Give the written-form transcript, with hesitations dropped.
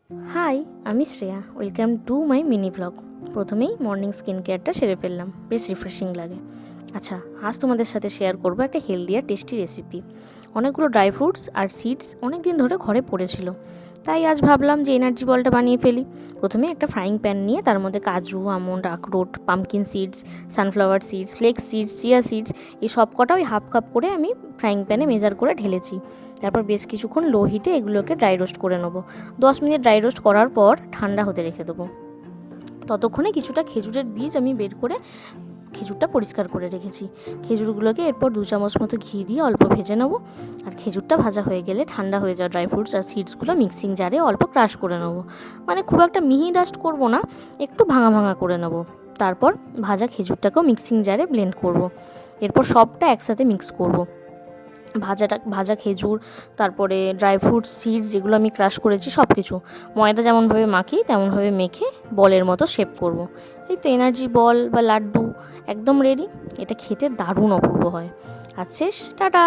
High, আমি Shreya. Welcome to my mini blog. প্রথমেই morning skin কেয়ারটা সেরে ফেললাম, বেশ রিফ্রেশিং লাগে। আচ্ছা, আজ তোমাদের সাথে শেয়ার করবো একটা হেলদি আর টেস্টি রেসিপি। অনেকগুলো ড্রাই ফ্রুটস আর সিডস অনেক দিন ধরে ঘরে পড়েছিল, তাই আজ ভাবলাম যে এনার্জি বলটা বানিয়ে ফেলি। প্রথমে একটা ফ্রাইং প্যান নিয়ে তার মধ্যে কাজু, আমন্ড, আখরোট, pumpkin seeds, sunflower seeds, flax seeds, chia seeds এই সব কটা ওই হাফ কাপ করে আমি ফ্রাইং প্যানে মেজার করে ঢেলেছি। তারপর বেশ কিছুক্ষণ লো হিটে এগুলোকে ড্রাই রোস্ট করে নেবো। 10 মিনিট ড্রাই রোস্ট করার পর ঠান্ডা হতে রেখে দেবো। ততক্ষণে কিছুটা খেজুরের বীজ আমি বের করে খেজুরটা পরিষ্কার করে রেখেছি। খেজুরগুলোকে এরপর 2 চামচ মতো ঘি দিয়ে অল্প ভেজে নেবো। আর খেজুরটা ভাজা হয়ে গেলে ঠান্ডা হয়ে যাওয়া ড্রাই ফ্রুটস আর সিডসগুলো মিক্সিং জারে অল্প ক্রাশ করে নেবো। মানে খুব একটা মিহি ডাস্ট করবো না, একটু ভাঙা ভাঙা করে নেবো। তারপর ভাজা খেজুরটাকেও মিক্সিং জারে ব্লেন্ড করব। এরপর সবটা একসাথে মিক্স করব। ভাজা খেজুর, তারপরে ড্রাই ফ্রুটস, সিডস যেগুলো আমি ক্রাশ করেছি সব কিছু ময়দা যেমনভাবে মাখি তেমনভাবে মেখে বলের মতো শেপ করব। এই তো এনার্জি বল বা লাড্ডু একদম রেডি। এটা খেতে দারুণ অপূর্ব হয়। আর শেষ, টাটা।